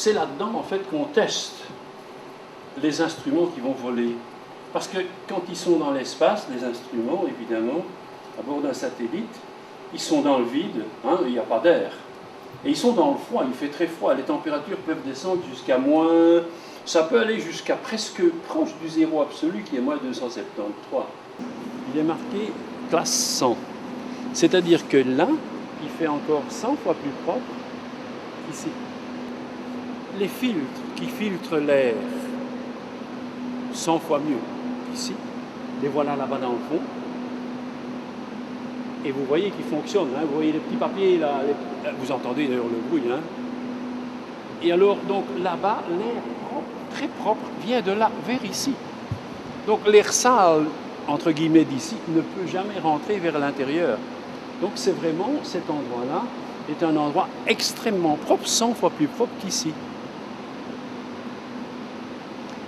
c'est là-dedans en fait qu'on teste les instruments qui vont voler. Parce que quand ils sont dans l'espace, les instruments, évidemment, à bord d'un satellite, ils sont dans le vide, hein, il n'y a pas d'air. Et ils sont dans le froid, il fait très froid. Les températures peuvent descendre jusqu'à moins... Ça peut aller jusqu'à presque proche du zéro absolu, qui est moins 273. Il est marqué classe 100. C'est-à-dire que là, il fait encore 100 fois plus propre qu'ici. Les filtres qui filtrent l'air 100 fois mieux qu'ici, les voilà là-bas dans le fond. Et vous voyez qu'ils fonctionnent. Hein. Vous voyez les petits papiers là, vous entendez d'ailleurs le bruit. Hein. Et alors, donc là-bas, l'air propre, très propre, vient de là vers ici. Donc l'air sale, entre guillemets, d'ici, ne peut jamais rentrer vers l'intérieur. Donc c'est vraiment, cet endroit-là est un endroit extrêmement propre, 100 fois plus propre qu'ici.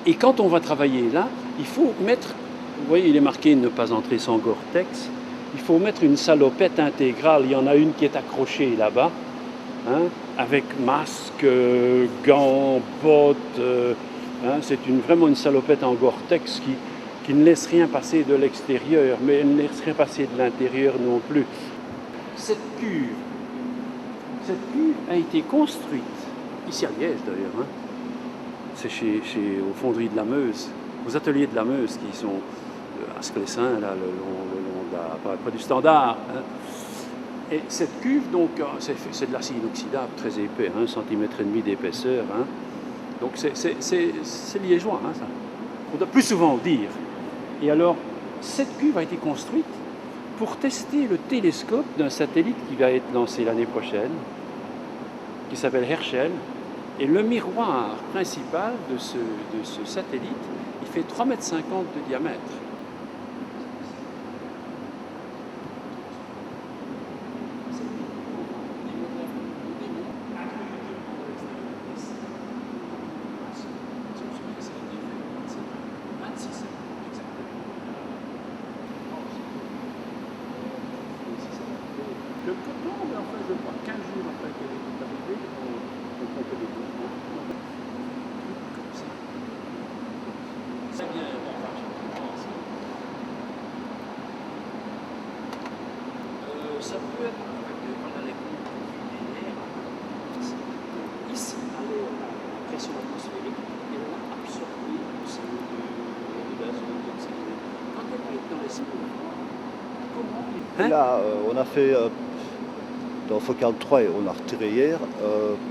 Et quand on va travailler là, il faut mettre, vous voyez, il est marqué ne pas entrer sans Gore-Tex, il faut mettre une salopette intégrale, il y en a une qui est accrochée là-bas, hein, avec masque, gants, bottes, hein, c'est vraiment une salopette en Gore-Tex qui ne laisse rien passer de l'extérieur, mais elle ne laisse rien passer de l'intérieur non plus. Cette cuve a été construite, ici à Liège d'ailleurs, hein. C'est aux fonderies de la Meuse, aux ateliers de la Meuse qui sont à Sclessin, là, le long près du Standard. Hein. Et cette cuve, donc, c'est de l'acier inoxydable très épais, 1,5 cm d'épaisseur. Hein. Donc c'est liégeois, hein, ça. On doit plus souvent le dire. Et alors, cette cuve a été construite pour tester le télescope d'un satellite qui va être lancé l'année prochaine, qui s'appelle Herschel. Et le miroir principal de ce satellite, il fait 3,50 m de diamètre. Le coton, mais enfin, je crois 15 jours après qu'elle est arrivée, on peut les voir. Comme ça. C'est bien, ça peut être avec les pompes linéaires. Ici, à la pression atmosphérique, elle va absorber le CO2, le gaz oxygène. Quand elle va être dans les cellules, comment là, on a fait dans Focal 3 et on a retiré hier.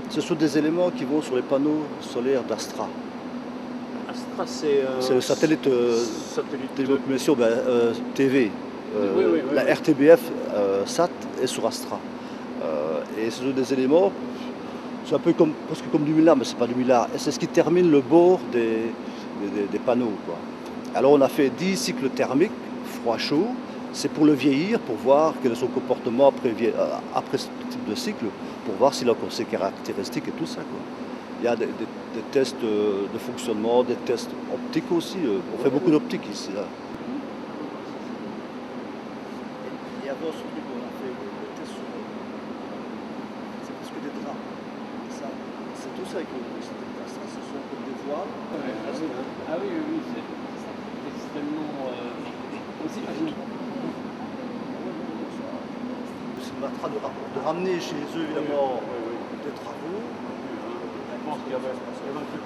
Ce sont des éléments qui vont sur les panneaux solaires d'Astra. Astra, c'est le satellite télécommunication TV. Oui. La RTBF SAT est sur Astra. Et ce sont des éléments, c'est un peu presque comme du mylar, mais c'est pas du mylar. Et c'est ce qui termine le bord des panneaux, quoi. Alors on a fait 10 cycles thermiques, froid-chaud. C'est pour le vieillir, pour voir quel est son comportement après ce type de cycle, pour voir s'il a encore ses caractéristiques et tout ça, quoi. Il y a des tests de fonctionnement, des tests optiques aussi. On fait beaucoup d'optique ici. Là. Et avant ce truc, on a fait des tests sur... C'est presque des draps. C'est tout ça avec le système d'Astra, ce sont comme des voiles. Ah oui, c'est extrêmement... on s'imagine. C'est de ramener chez eux, évidemment, des travaux. Je pense qu'il y avait un truc.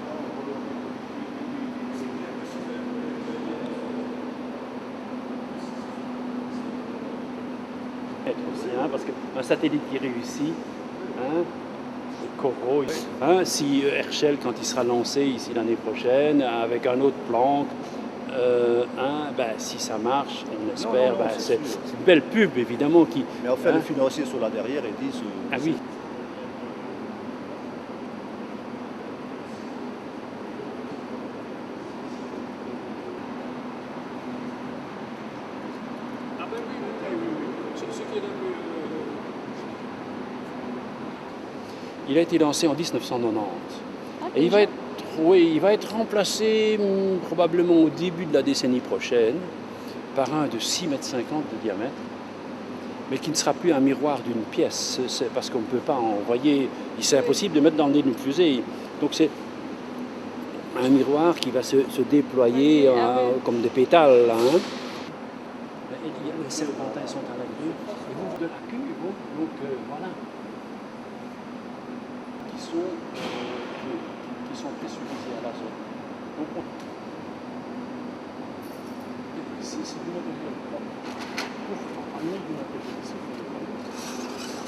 Aussi, hein, parce qu'un satellite qui réussit, hein, Corot, hein, si Herschel, quand il sera lancé ici l'année prochaine, avec un autre Planck, si ça marche, on espère, c'est une belle pub évidemment qui... Mais enfin, les financiers sont là derrière et disent... Ah oui. Il a été lancé en 1990. Et il va être remplacé probablement au début de la décennie prochaine par un de 6,50 m de diamètre, mais qui ne sera plus un miroir d'une pièce. C'est parce qu'on ne peut pas envoyer... C'est impossible de mettre dans le nez d'une fusée. Donc c'est un miroir qui va se déployer comme des pétales. Là, hein. Les serpentins sont à la queue, et vous de la queue, donc voilà, qui sont pressurisés à l'azote. Donc c'est du matériel propre. Pour amener du matériel ici,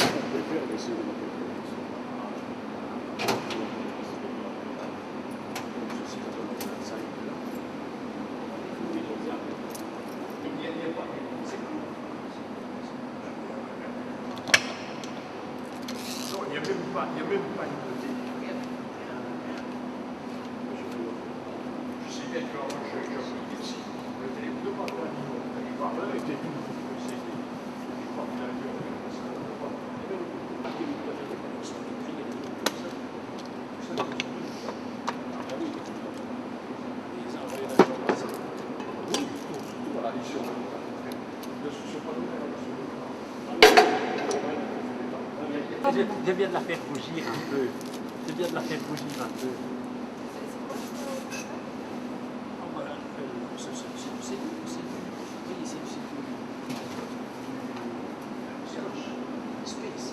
on peut faire laisser du matériel. Il n'y a même pas une petite. Je sais bien que j'applique ici, le téléphone de part de la ligne, il parlait, était tout c'est je crois qu'il a dû faire ça. Voilà, ici on C'est bien de la faire rougir un peu. C'est bien de la faire rougir un peu. Voilà, c'est spécial.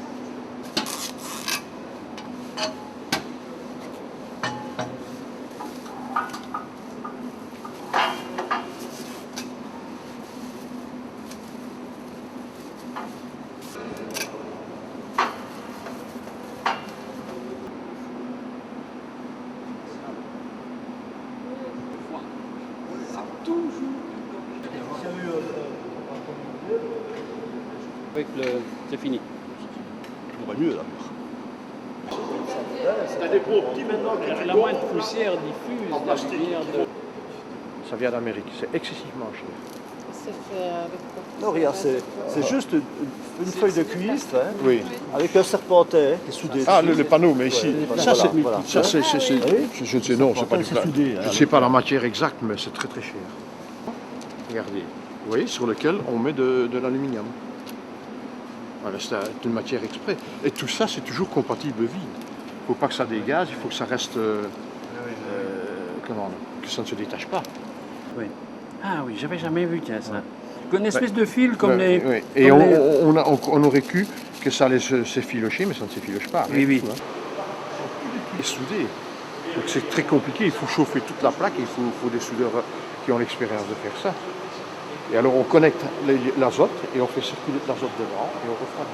Avec c'est fini. On va mieux là. T'as des gros petits maintenant. La moindre poussière diffuse la lumière de... Ça vient d'Amérique, c'est excessivement cher. C'est fait avec quoi? Non, regarde, c'est juste une feuille de cuivre hein, Oui. avec un serpentin qui est soudé. Ah, dessus. le panneau, mais ici, Ouais, ça c'est... voilà. Ça c'est... Oui. Je ne sais, non, c'est pas du C'est plat. soudé, Je hein. ne sais pas la matière exacte, mais c'est très très cher. Regardez, vous voyez, sur lequel on met de l'aluminium. Voilà, c'est une matière exprès. Et tout ça, c'est toujours compatible vide. Il ne faut pas que ça dégaze, il faut que ça reste... comment, que ça ne se détache pas. Oui. Ah oui, j'avais jamais vu tiens, ça. Une espèce de fil comme Ouais, les... ouais. Et comme on aurait cru que ça allait s'effilocher, mais ça ne s'effiloche pas. Oui, oui. Tout, hein. Il est soudé. Donc c'est très compliqué, il faut chauffer toute la plaque, il faut des soudeurs qui ont l'expérience de faire ça. Et alors on connecte l'azote et on fait circuler de l'azote dedans et on refroidit.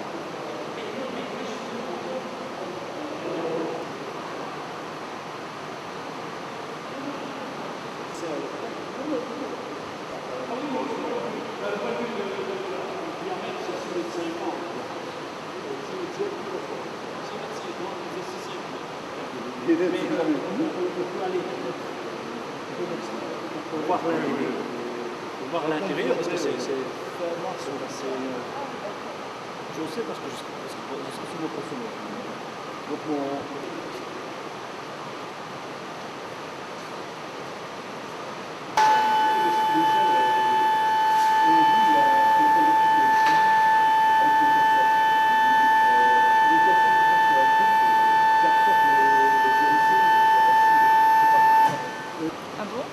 Pour voir l'intérieur, parce que c'est... Je sais parce que je suis souvent consommé. Donc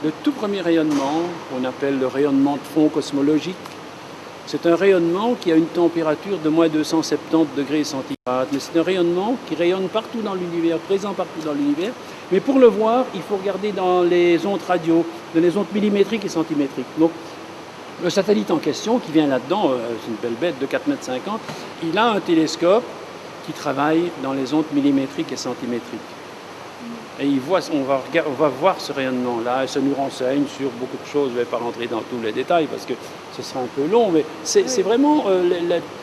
Le tout premier rayonnement, qu'on appelle le rayonnement de fond cosmologique, c'est un rayonnement qui a une température de moins 270 degrés centigrades. Mais c'est un rayonnement qui rayonne partout dans l'univers, présent partout dans l'univers. Mais pour le voir, il faut regarder dans les ondes radio, dans les ondes millimétriques et centimétriques. Donc, le satellite en question, qui vient là-dedans, c'est une belle bête de 4,50 m, il a un télescope qui travaille dans les ondes millimétriques et centimétriques. Et on va voir ce rayonnement-là, et ça nous renseigne sur beaucoup de choses. Je ne vais pas rentrer dans tous les détails parce que ce sera un peu long, mais c'est vraiment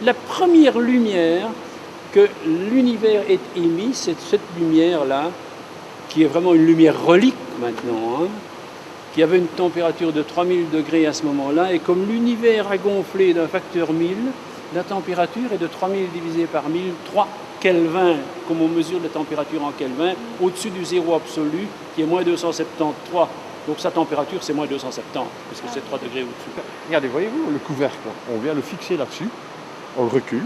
la première lumière que l'univers ait émise, c'est cette lumière-là, qui est vraiment une lumière relique maintenant, hein, qui avait une température de 3000 degrés à ce moment-là, et comme l'univers a gonflé d'un facteur 1000, la température est de 3000 divisé par 1000, 3 Kelvin, comme on mesure la température en Kelvin, au-dessus du zéro absolu, qui est moins 273. Donc sa température, c'est moins 270, parce que c'est 3 degrés au-dessus. Regardez, voyez-vous, le couvercle, on vient le fixer là-dessus, on le recule,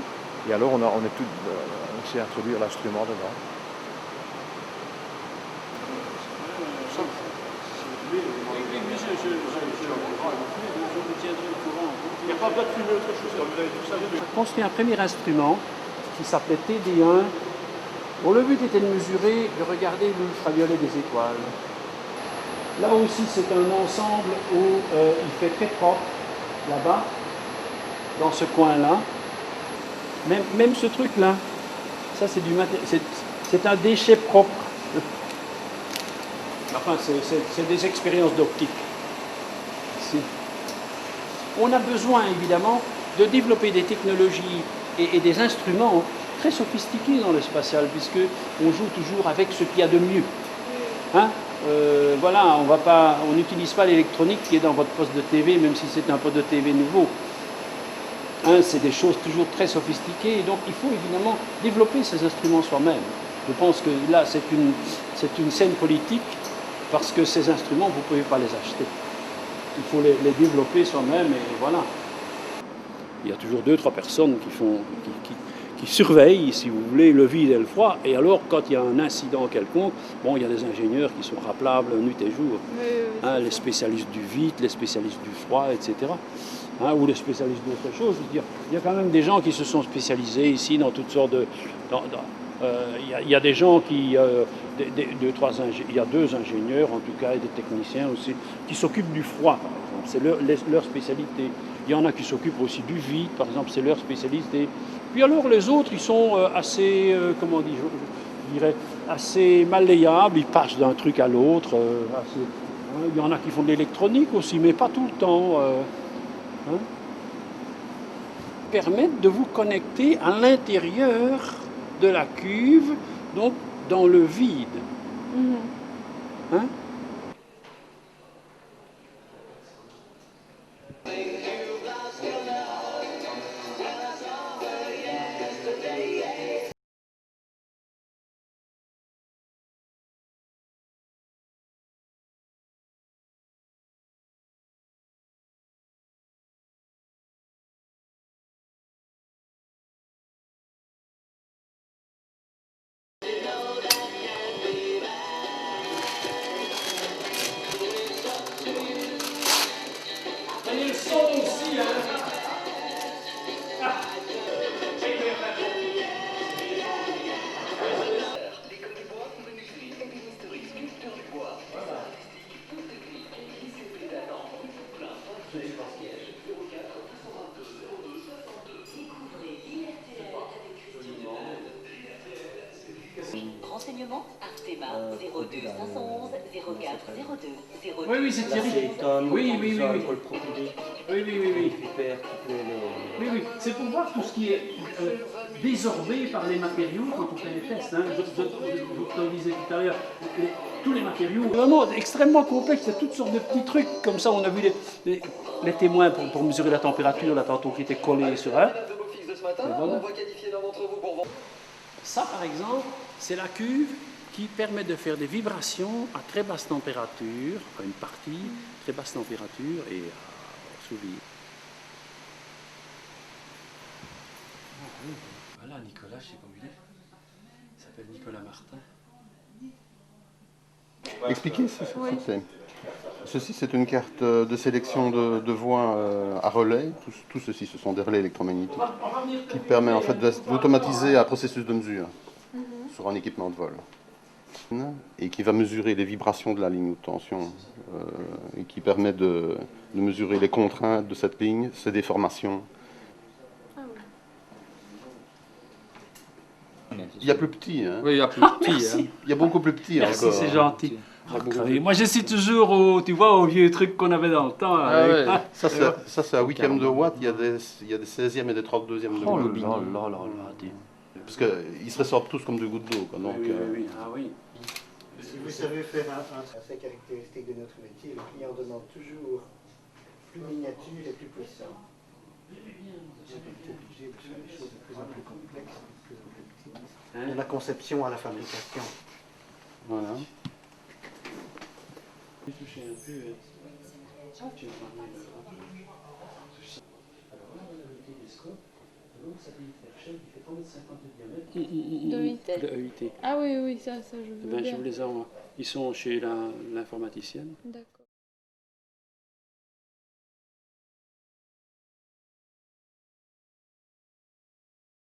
et alors on sait introduire l'instrument dedans. je vous tiendrai au courant. Il n'y a pas besoin de fumer autre chose, vous avez tout ça. J'ai construit un premier instrument qui s'appelait TD1, dont le but était de mesurer, de regarder l'ultraviolet des étoiles. Là aussi, c'est un ensemble où il fait très propre, là-bas, dans ce coin-là. Même ce truc-là, ça c'est du c'est un déchet propre. Enfin, c'est des expériences d'optique. Ici. On a besoin évidemment de développer des technologies et des instruments très sophistiqués dans le spatial, puisque on joue toujours avec ce qu'il y a de mieux. Hein? Voilà, on n'utilise pas l'électronique qui est dans votre poste de TV, même si c'est un poste de TV nouveau. Hein, c'est des choses toujours très sophistiquées, et donc il faut évidemment développer ces instruments soi-même. Je pense que là, c'est une scène politique, parce que ces instruments, vous ne pouvez pas les acheter. Il faut les développer soi-même, et voilà. Il y a toujours 2-3 personnes qui surveillent, si vous voulez, le vide et le froid. Et alors, quand il y a un incident quelconque, bon, il y a des ingénieurs qui sont rappelables nuit et jour. Hein, les spécialistes du vide, les spécialistes du froid, etc. Hein, ou les spécialistes d'autres choses. Je veux dire, il y a quand même des gens qui se sont spécialisés ici dans toutes sortes de... Il y a des gens qui... il y a 2 ingénieurs, en tout cas, et des techniciens aussi, qui s'occupent du froid, par exemple. C'est leur spécialité. Il y en a qui s'occupent aussi du vide, par exemple, c'est leur spécialité. Puis alors les autres, ils sont assez, comment dire, je dirais, assez malléables, ils passent d'un truc à l'autre. Il y en a qui font de l'électronique aussi, mais pas tout le temps. Hein. Permettent de vous connecter à l'intérieur de la cuve, donc dans le vide. Hein? Et le son aussi, hein. L'école du bois, menuiserie, épine historique, sculpture du bois, artistique, toute technique, lycée polyvalent, plein, siège, 04 222 02 62. Découvrez l'IRTL avec Christine Lebel. Renseignements Artema 02 511 04 02 02. Oui, c'est Thierry. Oui. Oui. C'est pour voir tout ce qui est désorbé par les matériaux quand on fait les tests. Hein. Je le disais tout à l'heure, tous les matériaux. Vraiment extrêmement complexe, il y a toutes sortes de petits trucs. Comme ça, on a vu les témoins pour mesurer la température, là, tantôt qui étaient collés sur un. Ça, par exemple, c'est la cuve qui permet de faire des vibrations à très basse température, à une partie, très basse température et sous vide. Voilà, Nicolas, je sais pas où il est. Il s'appelle Nicolas Martin. Expliquez ceci, c'est une carte de sélection de voix à relais. Tout ceci, ce sont des relais électromagnétiques qui permet en fait d'automatiser un processus de mesure sur un équipement de vol et qui va mesurer les vibrations de la ligne de tension et qui permet de mesurer les contraintes de cette ligne, ses déformations. Il y a plus petit, hein? Oui, il y a plus petit. Hein. Il y a beaucoup plus petit Merci, encore. c'est gentil. Moi, je suis toujours au vieux trucs qu'on avait dans le temps. Avec... ouais. Ça, c'est à 8e de watt, il y a des 16e et des 32e de Oh watt. là. Parce qu'ils se ressortent tous comme deux gouttes d'eau. Donc, Oui. Ah oui. Si vous savez faire un assez caractéristique de notre métier, le client demande toujours plus miniature et plus puissant. Vous êtes obligé de faire des choses de plus en plus complexes, de plus en plus petites. De la conception à la fabrication. voilà. Je vais toucher un peu. Tu vas parler alors là, on a le télescope. Donc, ça fait une chaîne qui fait 3,50 m de diamètre. De EIT. EIT. Ah oui, ça je veux bien. Je vous les envoie. Ils sont chez l'informaticienne. D'accord.